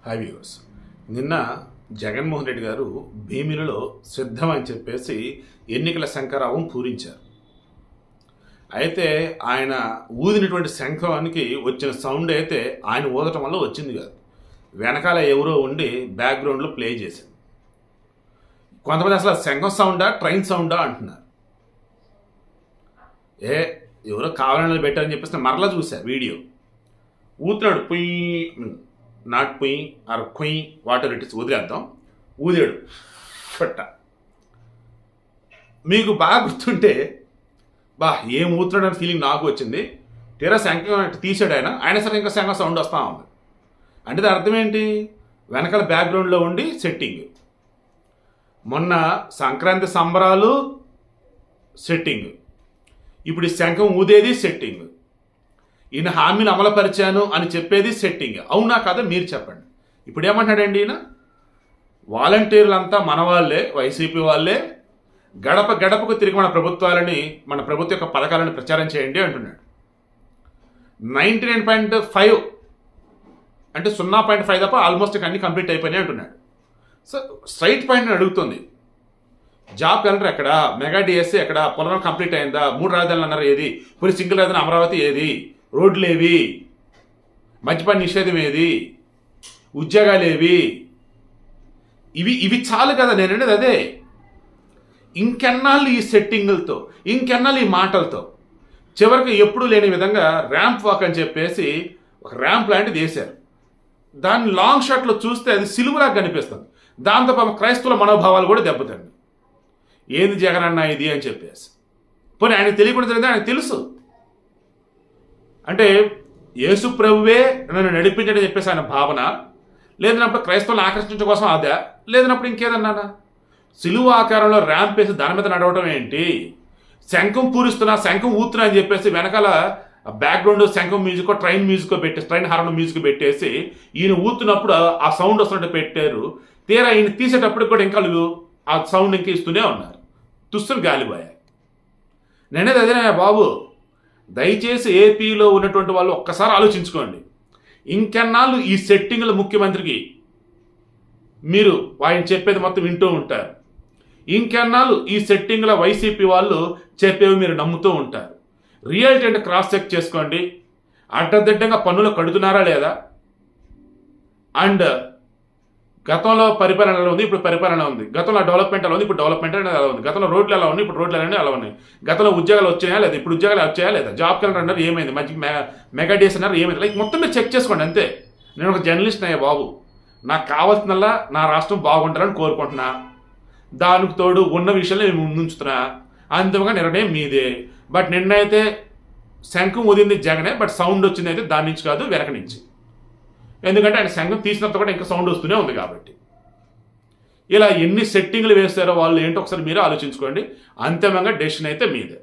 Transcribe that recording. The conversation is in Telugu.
Hi viewers. నిన్న జగన్మోహన్ రెడ్డి గారు భీమిలిలో సిద్ధం అని చెప్పేసి ఎన్నికల శంఖారావం పూరించారు. అయితే ఆయన ఊదినటువంటి శంఖానికి వచ్చిన సౌండ్ అయితే ఆయన ఊదటం వల్ల వచ్చింది కాదు, వెనకాల ఎవరో ఉండి బ్యాక్గ్రౌండ్లో ప్లే చేశారు. కొంతమంది అసలు శంఖం సౌండా ట్రైన్ సౌండా అంటున్నారు. ఎవరో కావాలని పెట్టారని చెప్పేసి మరలా చూశారు వీడియో. ఊతున్నాడు, పొయ్యి నాట్ పొయ్యి ఆర్ కొయ్యి వాటర్ ఇట్ ఇస్ వదిలేద్దాం, ఊదాడు పట్ట. మీకు బాగా గుర్తుంటే ఏం ఊతున్నాడు అనే ఫీలింగ్ నాకు వచ్చింది. తీరా శంఖం తీసాడు ఆయన సరే ఇంకా శంఖం సౌండ్ వస్తూ ఉంది. అంటే దాని అర్థం ఏంటి? వెనకాల బ్యాక్గ్రౌండ్లో ఉండి సెట్టింగ్. మొన్న సంక్రాంతి సంబరాలు సెట్టింగ్, ఇప్పుడు ఈ శంఖం ఊదేది సెట్టింగ్, ఈయన హామీని అమలుపరిచాను అని చెప్పేది సెట్టింగ్. అవునా కాదా మీరు చెప్పండి. ఇప్పుడు ఏమంటాడండి ఈయన? వాలంటీర్లంతా మన వాళ్ళే, వైసీపీ వాళ్ళే, గడప గడపకు తిరిగి మన ప్రభుత్వ యొక్క పథకాలను ప్రచారం చేయండి అంటున్నాడు. 99.5 అంటే 0.5 తప్ప ఆల్మోస్ట్ అన్ని కంప్లీట్ అయిపోయినాయి అంటున్నాడు. సో స్ట్రైట్ పాయింట్ అడుగుతుంది, జాబ్ క్యాలెండర్ ఎక్కడ, మెగా డిఎస్సీ ఎక్కడ, పొలం కంప్లీట్ అయిందా, 3 రాజధానులు అన్నారు ఏది, పోనీ సింగిల్ రాజధాని అమరావతి ఏది, రోడ్లు ఏవి, మద్యపాన నిషేధం ఏది, ఉద్యోగాలు ఏవి, ఇవి చాలు కదా. నేను అనేది అదే. ఇంకెన్నాళ్ళు ఈ సెట్టింగులతో, ఇంకెన్నాళ్ళు ఈ మాటలతో, చివరికి ఎప్పుడూ లేని విధంగా ర్యాంప్ వాక్ అని చెప్పేసి ఒక ర్యాంప్ లాంటిది వేశారు. దాన్ని లాంగ్ షాట్లో చూస్తే అది సిలువలాగా కనిపిస్తుంది. దాంతో పాపం క్రైస్తవుల మనోభావాలు కూడా దెబ్బతండి. ఏంది జగన్ అన్న ఇది అని చెప్పేసి. పోనీ ఆయన తెలియకుండా జరిగింది, ఆయనకు తెలుసు. అంటే యేసు ప్రభువే నన్ను నడిపించని చెప్పేసి ఆయన భావన, లేదన్నప్పుడు క్రైస్తవులను ఆకర్షించడం కోసం అదా, లేదన్నప్పుడు ఇంకేదన్నానా? సిలువ ఆకారంలో ర్యాంప్ వేసి దాని మీద నడవటం ఏంటి? శంఖం పూరిస్తున్నా, శంఖం ఊతున్నా అని చెప్పేసి వెనకాల బ్యాక్గ్రౌండ్ శంఖం మ్యూజిక్, ట్రైన్ హార్న్ మ్యూజిక్ పెట్టేసి ఈయన ఊతున్నప్పుడు ఆ సౌండ్ వస్తున్నట్టు పెట్టారు. తీరా ఈయన తీసేటప్పుడు కూడా ఇంకా ఆ సౌండ్ ఇంకా ఇస్తూనే ఉన్నారు. తుస్సులు గాలిపోయాయి. నేనేది అదేనా బాబు, దయచేసి ఏపీలో ఉన్నటువంటి వాళ్ళు ఒక్కసారి ఆలోచించుకోండి. ఇంకెన్నాళ్ళు ఈ సెట్టింగ్ల ముఖ్యమంత్రికి మీరు ఆయన చెప్పేది మొత్తం వింటూ ఉంటారు. ఇంకెన్నాళ్ళు ఈ సెట్టింగ్ల వైసీపీ వాళ్ళు చెప్పేవి మీరు నమ్ముతూ ఉంటారు. రియాలిటీ అంటే క్రాస్ చెక్ చేసుకోండి. అడ్డదిడ్డంగా పన్నులు కడుతున్నారా లేదా? అండ్ గతంలో పరిపాలన ఎలా ఉంది, ఇప్పుడు పరిపాలన ఉంది. గతంలో డెవలప్మెంట్ ఎలా ఉంది, ఇప్పుడు డెవలప్మెంట్ అనేది ఎలా ఉంది. గతంలో రోడ్లు ఎలా ఉన్నాయి, ఇప్పుడు రోడ్లు అనేది ఎలా ఉన్నాయి. గతంలో ఉద్యోగాలు వచ్చాయా లేదా, ఇప్పుడు ఉద్యోగాలు వచ్చాయా లేదా, జాబ్ క్యాలెండర్ అన్నారు ఏమైంది, మంచి మెగా డేస్ అన్నారు ఏమైంది. లైక్ మొత్తం మీరు చెక్ చేసుకోండి అంతే. నేను ఒక జర్నలిస్ట్ అయ్యా బాబు, నాకు కావాల్సిందల్లా నా రాష్ట్రం బాగుంటారని కోరుకుంటున్నా. దానికి తోడు ఉన్న విషయాలు నేను ముందుంచుతున్నా. అంతిమంగా నిర్ణయం మీదే. బట్ నిన్నైతే శంఖం వదిలింది జగనే, బట్ సౌండ్ వచ్చింది అయితే దాని నుంచి కాదు, వెనక నుంచి. ఎందుకంటే ఆయన శంఖం తీసినంత కూడా ఇంకా సౌండ్ వస్తూనే ఉంది కాబట్టి. ఇలా ఎన్ని సెట్టింగ్లు వేస్తారో వాళ్ళు ఏంటో ఒకసారి మీరే ఆలోచించుకోండి. అంతిమంగా డెసిషన్ అయితే మీదే.